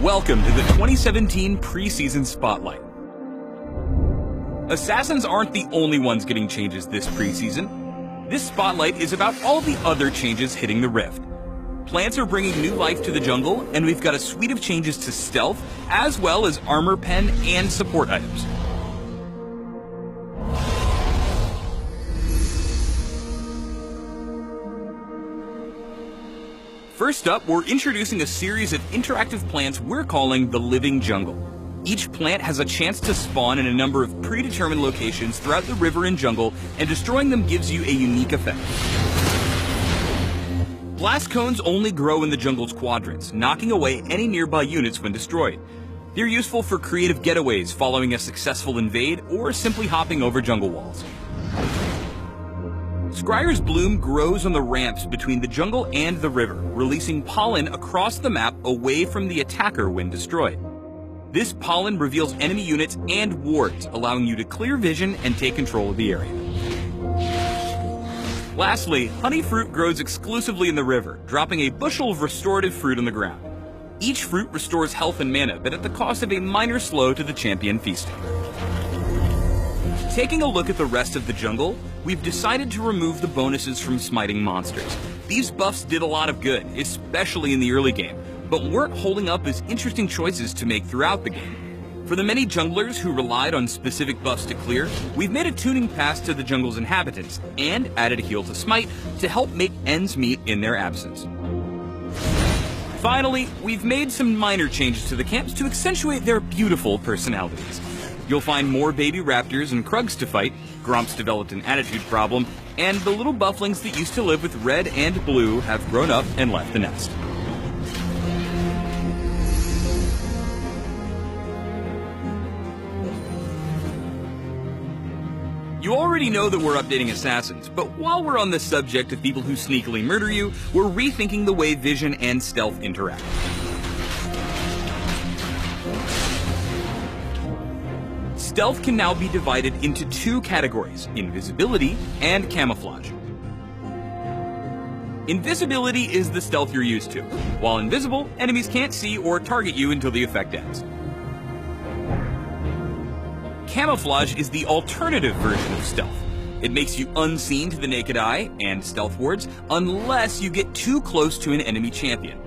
Welcome to the 2017 Preseason Spotlight. Assassins aren't the only ones getting changes this preseason. This spotlight is about all the other changes hitting the Rift. Plants are bringing new life to the jungle, and we've got a suite of changes to stealth, as well as armor pen and support items. First up, we're introducing a series of interactive plants we're calling the Living Jungle. Each plant has a chance to spawn in a number of predetermined locations throughout the river and jungle, and destroying them gives you a unique effect. Blast cones only grow in the jungle's quadrants, knocking away any nearby units when destroyed. They're useful for creative getaways following a successful invade, or simply hopping over jungle walls. Scryer's bloom grows on the ramps between the jungle and the river, releasing pollen across the map away from the attacker when destroyed. This pollen reveals enemy units and wards, allowing you to clear vision and take control of the area. Lastly, honey fruit grows exclusively in the river, dropping a bushel of restorative fruit on the ground. Each fruit restores health and mana, but at the cost of a minor slow to the champion feasting. Taking a look at the rest of the jungle, we've decided to remove the bonuses from smiting monsters. These buffs did a lot of good, especially in the early game, but weren't holding up as interesting choices to make throughout the game. For the many junglers who relied on specific buffs to clear, we've made a tuning pass to the jungle's inhabitants, and added a heal to smite to help make ends meet in their absence. Finally, we've made some minor changes to the camps to accentuate their beautiful personalities. You'll find more baby raptors and krugs to fight, Gromps developed an attitude problem, and the little bufflings that used to live with red and blue have grown up and left the nest. You already know that we're updating Assassins, but while we're on the subject of people who sneakily murder you, we're rethinking the way vision and stealth interact. Stealth can now be divided into two categories, invisibility and camouflage. Invisibility is the stealth you're used to. While invisible, enemies can't see or target you until the effect ends. Camouflage is the alternative version of stealth. It makes you unseen to the naked eye and stealth wards unless you get too close to an enemy champion.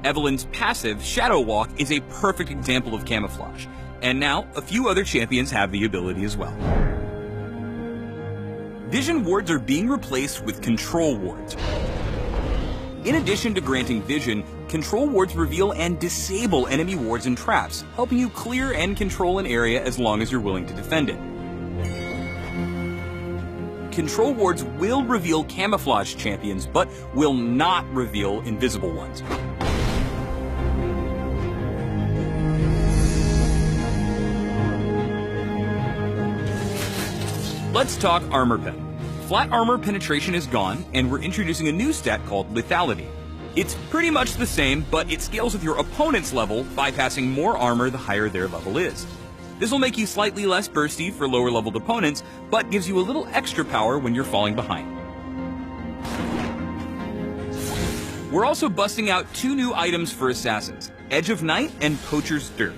Evelyn's passive, Shadow Walk, is a perfect example of camouflage. And now, a few other champions have the ability as well. Vision wards are being replaced with control wards. In addition to granting vision, control wards reveal and disable enemy wards and traps, helping you clear and control an area as long as you're willing to defend it. Control wards will reveal camouflage champions, but will not reveal invisible ones. Let's talk armor pen. Flat armor penetration is gone, and we're introducing a new stat called lethality. It's pretty much the same, but it scales with your opponent's level, bypassing more armor the higher their level is. This will make you slightly less bursty for lower leveled opponents, but gives you a little extra power when you're falling behind. We're also busting out two new items for Assassins, Edge of Night and Poacher's Dirk.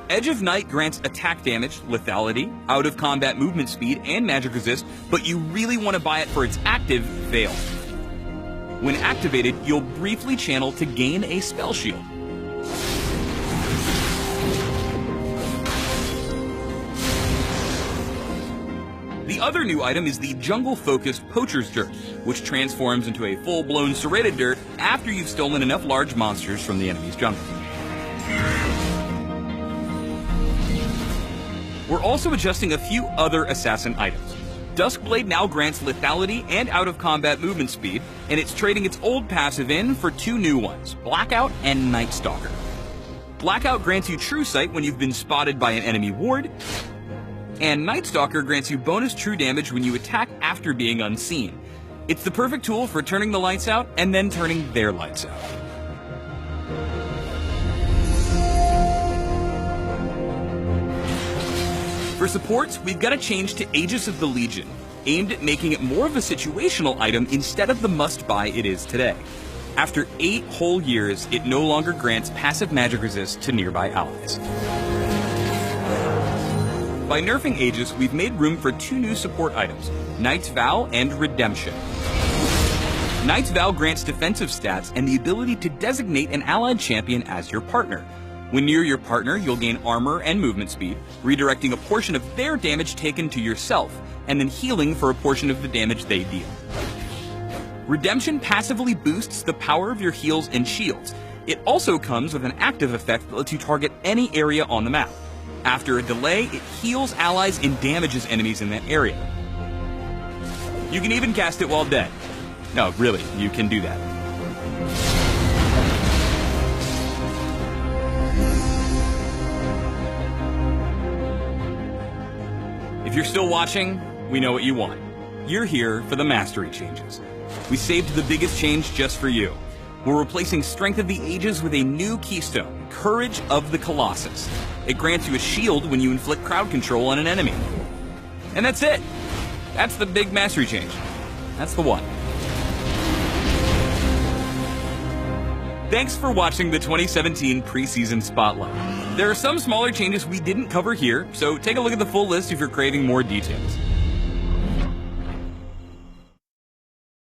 Edge of Night grants attack damage, lethality, out of combat movement speed, and magic resist, but you really want to buy it for its active, Veil. When activated, you'll briefly channel to gain a spell shield. The other new item is the jungle-focused Poacher's Dirk, which transforms into a full-blown serrated Dirk after you've stolen enough large monsters from the enemy's jungle. We're also adjusting a few other Assassin items. Duskblade now grants lethality and out-of-combat movement speed, and it's trading its old passive in for two new ones, Blackout and Night Stalker. Blackout grants you True Sight when you've been spotted by an enemy ward, and Night Stalker grants you bonus true damage when you attack after being unseen. It's the perfect tool for turning the lights out and then turning their lights out. For supports, we've got a change to Aegis of the Legion, aimed at making it more of a situational item instead of the must-buy it is today. After 8 whole years, it no longer grants passive magic resist to nearby allies. By nerfing Aegis, we've made room for 2 new support items, Knight's Vow and Redemption. Knight's Vow grants defensive stats and the ability to designate an allied champion as your partner. When near your partner, you'll gain armor and movement speed, redirecting a portion of their damage taken to yourself, and then healing for a portion of the damage they deal. Redemption passively boosts the power of your heals and shields. It also comes with an active effect that lets you target any area on the map. After a delay, it heals allies and damages enemies in that area. You can even cast it while dead. No, really, you can do that. If you're still watching, we know what you want. You're here for the mastery changes. We saved the biggest change just for you. We're replacing Strength of the Ages with a new keystone, Courage of the Colossus. It grants you a shield when you inflict crowd control on an enemy. And that's it. That's the big mastery change. That's the one. Thanks for watching the 2017 preseason spotlight. There are some smaller changes we didn't cover here, so take a look at the full list if you're craving more details.